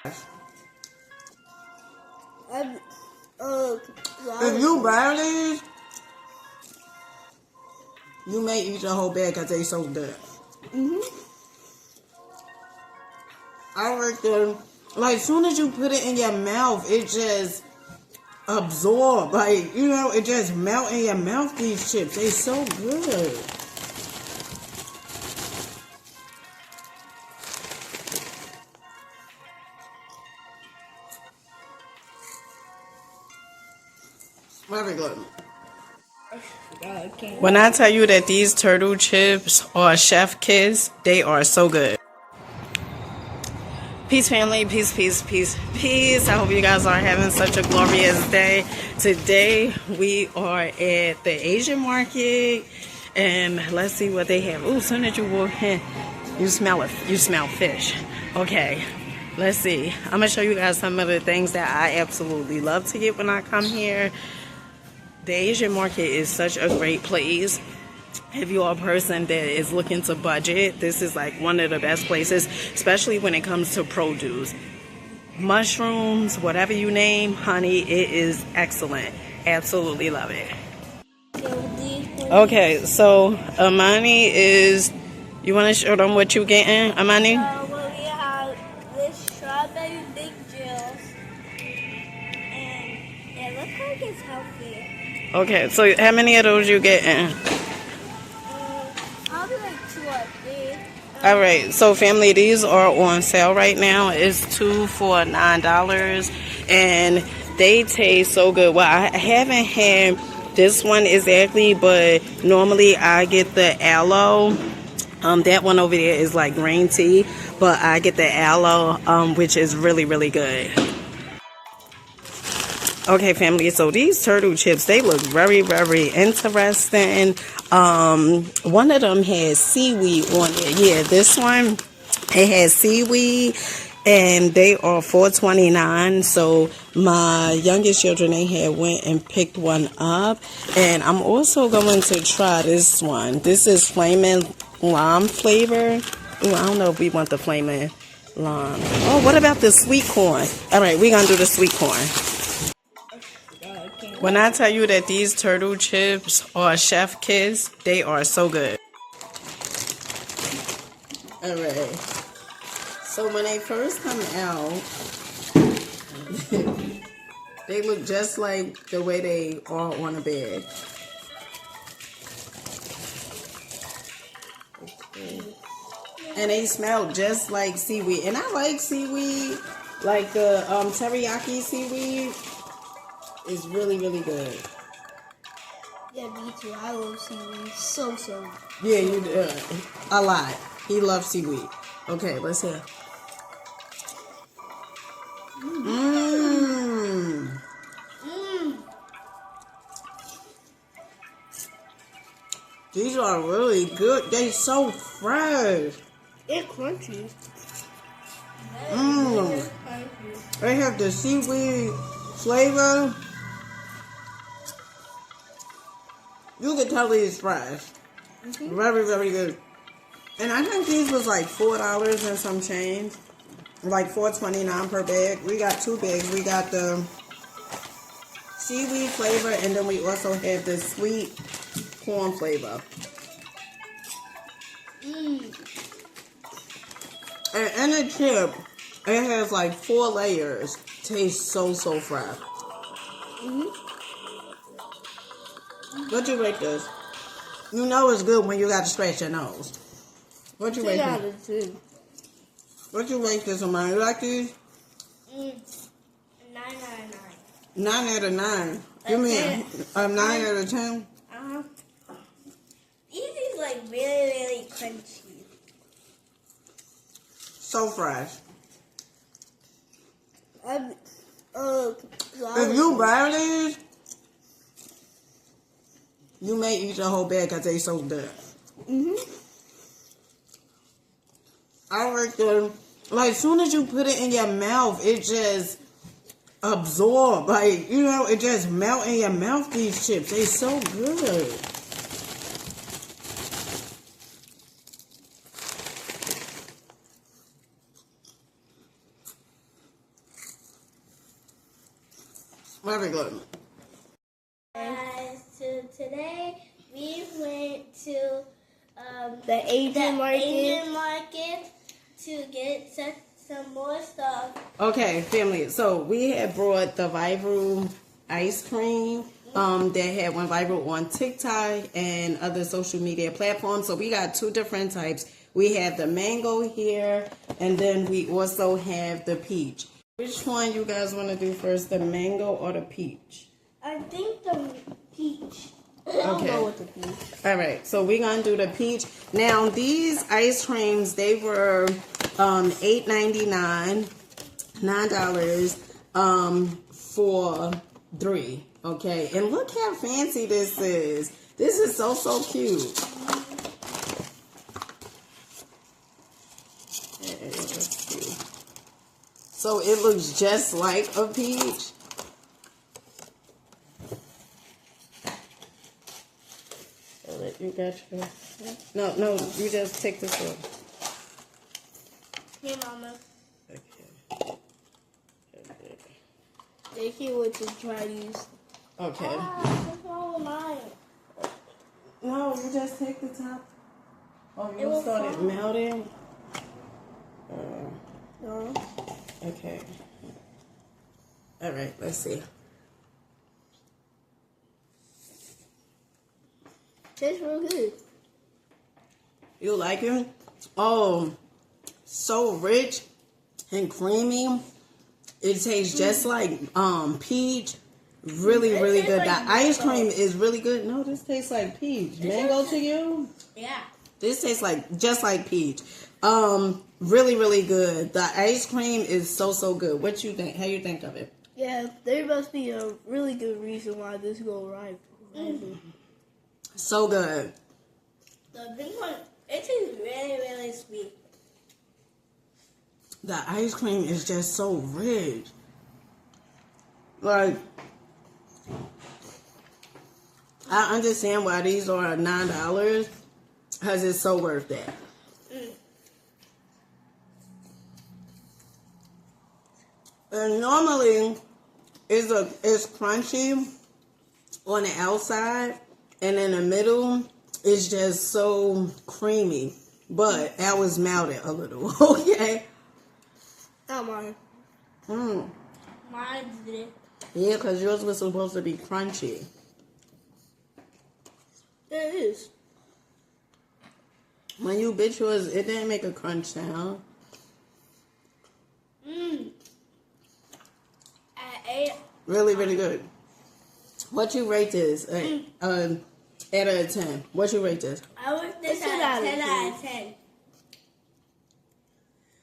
If you buy these, you may eat the whole bag because they so good. I reckon, like, soon as you put it in your mouth, it just absorb. Like, you know, it just melt in your mouth, these chips. They so good. Very good. When I tell you that these turtle chips are chef kiss, they are so good. Peace, family. Peace, peace, peace, peace. I hope you guys are having such a glorious day. Today, we are at the Asian market, and let's see what they have. Ooh, soon as you walk in, you smell it. You smell fish. Okay, let's see. I'm going to show you guys some of the things that I absolutely love to get when I come here. The Asian market is such a great place. If you're a person that is looking to budget, this is like one of the best places, especially when it comes to produce. Mushrooms, whatever you name, honey, it is excellent. Absolutely love it. Okay, so Amani is, you want to show them what you getting, Amani? Well, we have this strawberry VEGGIES, and it looks like it's healthy. Okay, so how many of those you getting? Probably like 2 or 3. All right, so family, these are on sale right now. It's 2 for $9, and they taste so good. Well, I haven't had this one exactly, but normally I get the aloe. That one over there is like green tea, but I get the aloe, which is really, really good. Okay, family, so these turtle chips, they look very, very interesting. One of them has seaweed on it. Yeah, this one, it has seaweed, and they are $4.29. So my youngest children, they had went and picked one up. And I'm also going to try this one. This is flaming lime flavor. Ooh, I don't know if we want the flaming lime. Oh, what about the sweet corn? All right, we're going to do the sweet corn. When I tell you that these turtle chips are chef kiss, they are so good. Alright. So when they first come out, they look just like the way they are on a bag. Okay. And they smell just like seaweed. And I like seaweed, like the teriyaki seaweed. Is really, really good. Yeah, me too. I love seaweed so much. Yeah, you do. A lot. He loves seaweed. Okay, let's hear. Mmm. These are really good. They so fresh. They're crunchy. Mmm. They have the seaweed flavor. You can tell these fresh. Very, very good. And I think these was like $4 and some change. Like $4.29 per bag. We got 2 bags. We got the seaweed flavor, and then we also have the sweet corn flavor. And in the chip, it has like 4 layers. Tastes so, so fresh. What you rate this? You know it's good when you got to scratch your nose. What you rate this? What you rate this, Amanda? You like these? 9 out of 9. 9 out of 9. You mean 9 out of 10? These is like really, really crunchy. So fresh. If you buy these, you may eat the whole bag because they so good. I reckon, like, soon as you put it in your mouth, it just absorb. Like, you know, it just melt in your mouth, these chips. They so good. Very good. So today we went to The Asian market. Asian market to get some more stuff. Okay, family. So we had brought the viral ice cream. That had went viral on TikTok and other social media platforms. So we got two different types. We have the mango here, and then we also have the peach. Which one you guys want to do first, the mango or the peach? I think the peach. I'll Okay. go with the peach. All right, so we're gonna do the peach. Now these ice creams, they were $8.99, $9 for 3. Okay, and look how fancy this is. This is so cute. Let's see. So it looks just like a peach. You got your... No, you just take this one. Here, Mama. Okay. They can't wait to try these. Okay. What's wrong with mine? No, you just take the top. Oh, It you will started fall. melting? No. Okay. All right, let's see. Tastes real good. You like it? Oh, so rich and creamy. It tastes just like peach. Really It really tastes good. like The ice mango. cream is really good. No, this tastes like peach. Mango to you? Yeah. This tastes like just like peach. Really really good. The ice cream is so good. What you think? How you think of it? Yeah, there must be a really good reason why this go right. So good. The big one, it tastes really sweet. The ice cream is just so rich. Like, I understand why these are $9 because it's so worth that. And normally, it's crunchy on the outside, and in the middle, it's just so creamy. But that was melted a little, okay? Not mine. Mine did. Yeah, because yours was supposed to be crunchy. Yeah, it is. When you bit yours, it didn't make a crunch sound. I ate. Really, really good. What you rate this? Out of 10. What you rate this? I would this It's an at out of 10 out of 10. 10.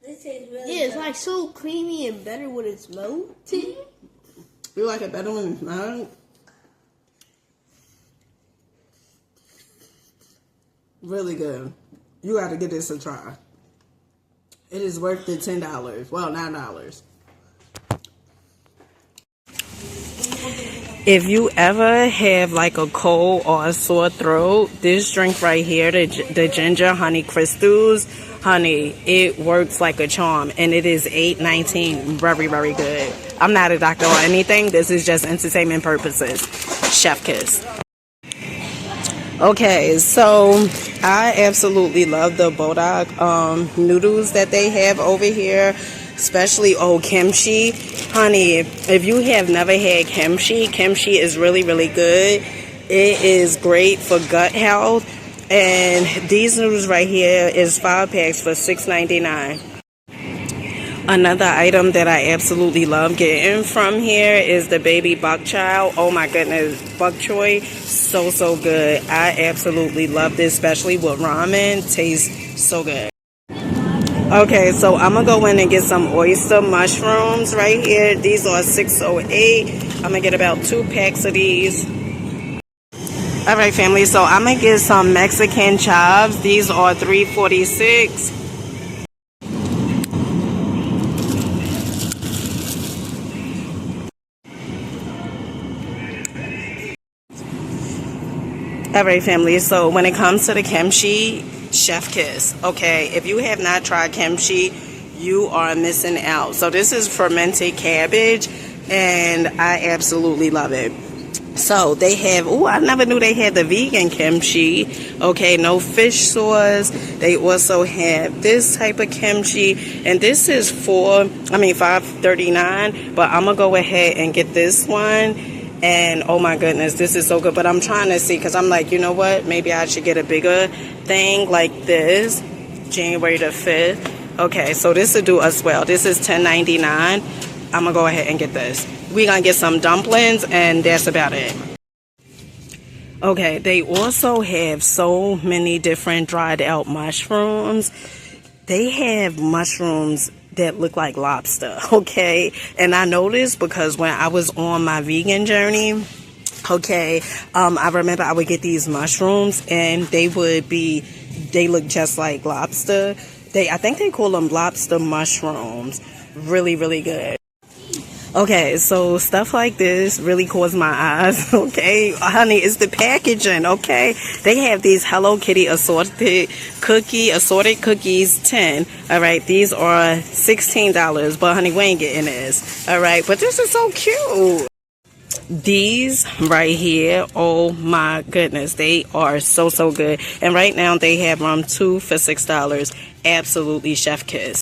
This is really Yeah, it's good. like so creamy and better when it's melted. You like it better when it's not? Really good. You got to give this a try. It is worth the $10. Well, $9. If you ever have like a cold or a sore throat, this drink right here, the ginger honey crystals, honey, it works like a charm, and it is $8.19. Very, very good. I'm not a doctor or anything. This is just entertainment purposes. Chef kiss. Okay, so I absolutely love the bodak noodles that they have over here, especially kimchi. Honey, if you have never had kimchi is really, really good. It is great for gut health, and these noodles right here is 5 packs for $6.99. Another item that I absolutely love getting from here is the baby bok chow. Oh my goodness, bok choy, so good. I absolutely love this, especially with ramen. Tastes so good. Okay, so I'm gonna go in and get some oyster mushrooms right here. These are $6.08. I'm gonna get about 2 packs of these. All right, family, so I'm gonna get some Mexican chives. These are $3.46. All right, family, so when it comes to the kimchi, chef kiss. Okay, if you have not tried kimchi, you are missing out. So this is fermented cabbage, and I absolutely love it. So they have, oh, I never knew they had the vegan kimchi. Okay, no fish sauce. They also have this type of kimchi, and this is $5.39. But I'm gonna go ahead and get this one. And oh my goodness, this is so good. But I'm trying to see, because I'm like, you know what? Maybe I should get a bigger thing like this. January the 5th. Okay, so this will do us well. This is $10.99. I'm gonna go ahead and get this. We're gonna get some dumplings, and that's about it. Okay, they also have so many different dried out mushrooms. They have mushrooms that look like lobster, okay? And I noticed because when I was on my vegan journey, okay, I remember I would get these mushrooms, and they look just like lobster. I think they call them lobster mushrooms. Really, really good. Okay, so stuff like this really caught my eyes, okay? Honey, it's the packaging, okay? They have these Hello Kitty assorted cookies, 10. All right, these are $16, but honey, we ain't getting this. All right, but this is so cute. These right here, oh my goodness, they are so, so good. And right now they have 2 for $6. Absolutely chef kiss.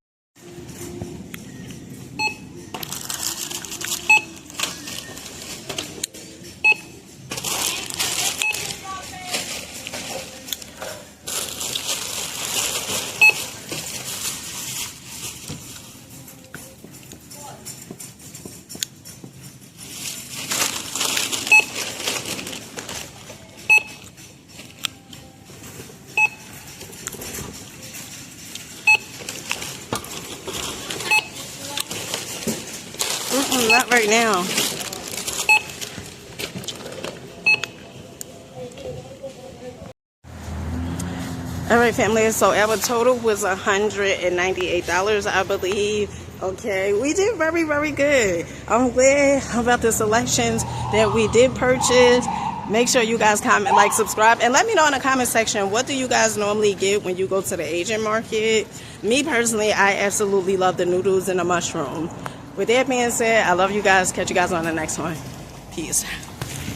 Not right now. All right, family. So our total was $198, I believe. Okay, we did very, very good. I'm glad about the selections that we did purchase. Make sure you guys comment, like, subscribe, and let me know in the comment section, what do you guys normally get when you go to the Asian market? Me personally, I absolutely love the noodles and the mushroom. With that being said, I love you guys. Catch you guys on the next one. Peace.